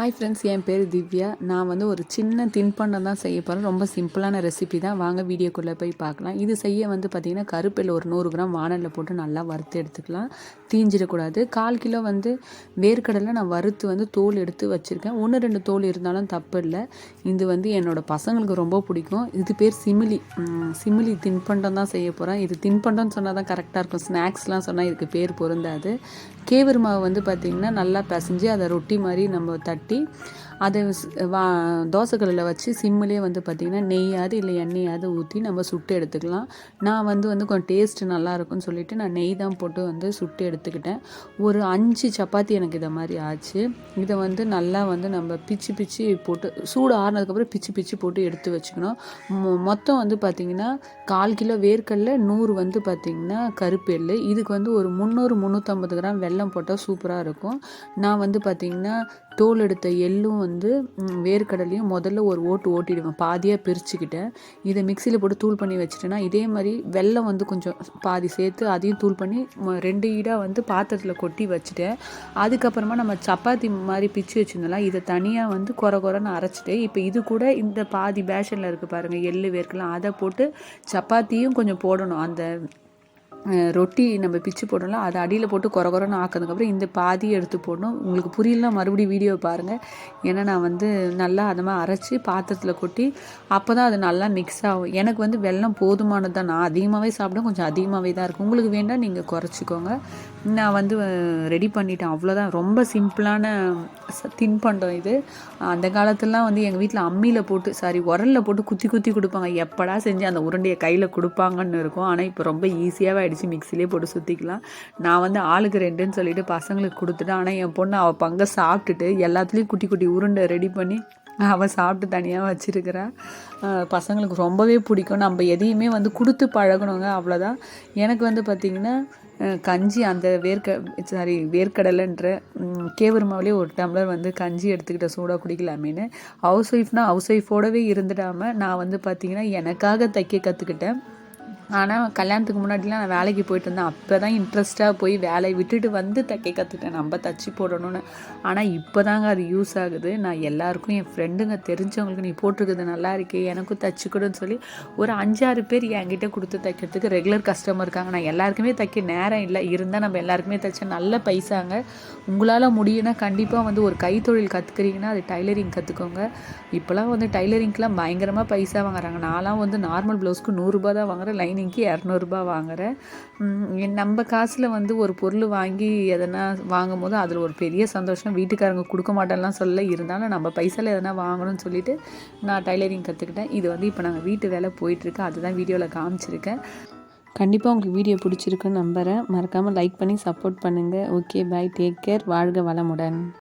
Hi friends, என் பேர் திவ்யா. நான் வந்து ஒரு சின்ன தின்பண்டம் தான் செய்ய போகிறேன். ரொம்ப சிம்பிளான ரெசிபி தான். வாங்க வீடியோக்குள்ளே போய் பார்க்கலாம். இது செய்ய வந்து பார்த்திங்கன்னா கருப்பில் ஒரு 100 கிராம் வானலில் போட்டு நல்லா வறுத்து எடுத்துக்கலாம். தீஞ்சிடக்கூடாது. 1/4 கிலோ வந்து வேர்க்கடலை நான் வறுத்து வந்து தோல் எடுத்து வச்சுருக்கேன். 1-2 தோல் இருந்தாலும் தப்பு இல்லை. இது வந்து என்னோடய பசங்களுக்கு ரொம்ப பிடிக்கும். இது பேர் சிமிலி தின்பண்டம் தான் செய்ய போகிறேன். இது தின்பண்டம்னு சொன்னால் தான் கரெக்டாக இருக்கும். ஸ்நாக்ஸ்லாம் சொன்னால் இதுக்கு பேர் பொருந்தாது. கேவரு மாவு வந்து பார்த்திங்கன்னா நல்லா பிசைஞ்சு அதை ரொட்டி மாதிரி நம்ம தட்டி அதை தோசைக்கல்லில் வச்சு சிம்மிலே வந்து பார்த்திங்கன்னா நெய்யாவது இல்லை எண்ணெயாவது ஊற்றி நம்ம சுட்டு எடுத்துக்கலாம். நான் வந்து கொஞ்சம் டேஸ்ட்டு நல்லாயிருக்குன்னு சொல்லிவிட்டு நான் நெய் தான் போட்டு வந்து சுட்டு எடுத்துக்கிட்டேன். ஒரு 5 சப்பாத்தி எனக்கு இதை மாதிரி ஆச்சு. இதை வந்து நல்லா வந்து நம்ம பிச்சு போட்டு சூடு ஆறுனதுக்கப்புறம் பிச்சு போட்டு எடுத்து வச்சுக்கணும். மொத்தம் வந்து பார்த்திங்கன்னா 1/4 கிலோ வேர்க்கடலை, 100 வந்து பார்த்திங்கன்னா கருப்பு எள்ளு. இதுக்கு வந்து ஒரு 300-350 கிராம் வெல்லம் போட்டால் சூப்பராக இருக்கும். நான் வந்து பார்த்திங்கன்னா தோல் எடுத்த எள்ளும் வந்து வேர்க்கடலையும் முதல்ல ஒரு ஓட்டிடுவேன். பாதியாக பிரிச்சுக்கிட்டேன். இதை மிக்சியில் போட்டு தூள் பண்ணி வச்சுட்டேன்னா இதே மாதிரி வெல்லம் வந்து கொஞ்சம் பாதி சேர்த்து அதையும் தூள் பண்ணி 2 ஈடாக வந்து பாத்திரத்தில் கொட்டி வச்சுட்டேன். அதுக்கப்புறமா நம்ம சப்பாத்தி மாதிரி பிச்சு வச்சுருந்தோம்லாம் இதை தனியாக வந்து குறைன்னு அரைச்சிட்டு இப்போ இது கூட இந்த பாதி பேஷனில் இருக்குது பாருங்கள், எள்ளு வேர்க்கலாம் அதை போட்டு சப்பாத்தியும் கொஞ்சம் போடணும். அந்த ரொட்டி நம்ம பிச்சு போடணும், அதை அடியில் போட்டு குறைன்னு ஆக்கிறதுக்கப்புறம் இந்த பாதியை எடுத்து போடணும். உங்களுக்கு புரியலாம் மறுபடியும் வீடியோ பாருங்கள். ஏன்னா நான் வந்து நல்லா அதை மாதிரி அரைச்சி பாத்திரத்தில் கொட்டி அப்போ தான் அது நல்லா மிக்ஸ் ஆகும். எனக்கு வந்து வெல்லம் போதுமானது தான். நான் அதிகமாகவே சாப்பிடும், கொஞ்சம் அதிகமாகவே தான் இருக்கும். உங்களுக்கு வேண்டாம் நீங்கள் குறைச்சிக்கோங்க. நான் வந்து ரெடி பண்ணிட்டேன். அவ்வளோதான். ரொம்ப சிம்பிளான தின்பண்டம் இது. அந்த காலத்துலலாம் வந்து எங்கள் வீட்டில் அம்மியில் போட்டு உரலில் போட்டு குத்தி கொடுப்பாங்க. எப்படா செஞ்சு அந்த உருண்டையை கையில் கொடுப்பாங்கன்னு இருக்கும். ஆனால் இப்போ ரொம்ப ஈஸியாகவே அடித்து மிக்சிலே போட்டு சுற்றிக்கலாம். நான் வந்து ஆளுக்கு 2ன்னு சொல்லிட்டு பசங்களுக்கு கொடுத்துட்டேன். ஆனால் என் பொண்ணு அவள் பங்கை சாப்பிட்டுட்டு எல்லாத்துலேயும் குட்டி உருண்டை ரெடி பண்ணி அவள் சாப்பிட்டு தனியாக வச்சுருக்கிறா. பசங்களுக்கு ரொம்பவே பிடிக்கும். நம்ம எதையுமே வந்து கொடுத்து பழகணுங்க, அவ்வளோதான். எனக்கு வந்து பார்த்திங்கன்னா கஞ்சி அந்த வேர்க்கடலைன்ற கேவரு மாவுலேயே ஒரு டம்ளர் வந்து கஞ்சி எடுத்துக்கிட்ட சூடாக குடிக்கலாமேன்னு. ஹவுஸ் ஒய்ஃபோடவே இருந்துடாமல் நான் வந்து பார்த்திங்கன்னா எனக்காக தைக்க கற்றுக்கிட்டேன். ஆனால் கல்யாணத்துக்கு முன்னாடிலாம் நான் வேலைக்கு போயிட்டு இருந்தேன். அப்போ தான் இன்ட்ரெஸ்ட்டாக போய் வேலையை விட்டுட்டு வந்து தைக்க கற்றுக்கிட்டேன், நம்ம தச்சு போடணும்னு. ஆனால் இப்போ தாங்க அது யூஸ் ஆகுது. நான் எல்லாருக்கும் என் ஃப்ரெண்டுங்க தெரிஞ்சவங்களுக்கு நீ போட்டிருக்குது நல்லா இருக்கே எனக்கும் தச்சுக்கணும்னு சொல்லி ஒரு 5-6 பேர் என்கிட்ட கொடுத்து தைக்கிறதுக்கு ரெகுலர் கஸ்டமர் இருக்காங்க. நான் எல்லாருக்குமே தைக்க நேரம் இல்லை, இருந்தால் நம்ம எல்லாருக்குமே தைச்சா நல்ல பைசாங்க. உங்களால் முடியும்னா கண்டிப்பாக வந்து ஒரு கைத்தொழில் கற்றுக்கிறீங்கன்னா அது டைலரிங் கற்றுக்கோங்க. இப்போலாம் வந்து டைலரிங்க்கெலாம் பயங்கரமாக பைசா வாங்குறாங்க. நான்லாம் வந்து நார்மல் ப்ளவுஸ்க்கு 100 ரூபா தான் வாங்குறேன், லைனிங்க்கு 200 ரூபா வாங்குகிறேன். நம்ம காசில் வந்து ஒரு பொருள் வாங்கி எதனா வாங்கும் போது அதில் ஒரு பெரிய சந்தோஷம். வீட்டுக்காரங்க கொடுக்க மாட்டேன்லாம் சொல்ல, இருந்தாலும் நம்ம பைசாவில் எதனா வாங்கணும்னு சொல்லிட்டு நான் டைலரிங் கற்றுக்கிட்டேன். இது வந்து இப்போ நாங்கள் வீட்டு வேலை போயிட்டுருக்கு, அதுதான் வீடியோவில் காமிச்சிருக்கேன். கண்டிப்பாக உங்களுக்கு வீடியோ பிடிச்சிருக்குன்னு நம்புகிறேன். மறக்காமல் லைக் பண்ணி சப்போர்ட் பண்ணுங்கள். ஓகே, பை, டேக் கேர், வாழ்க வளமுடன்.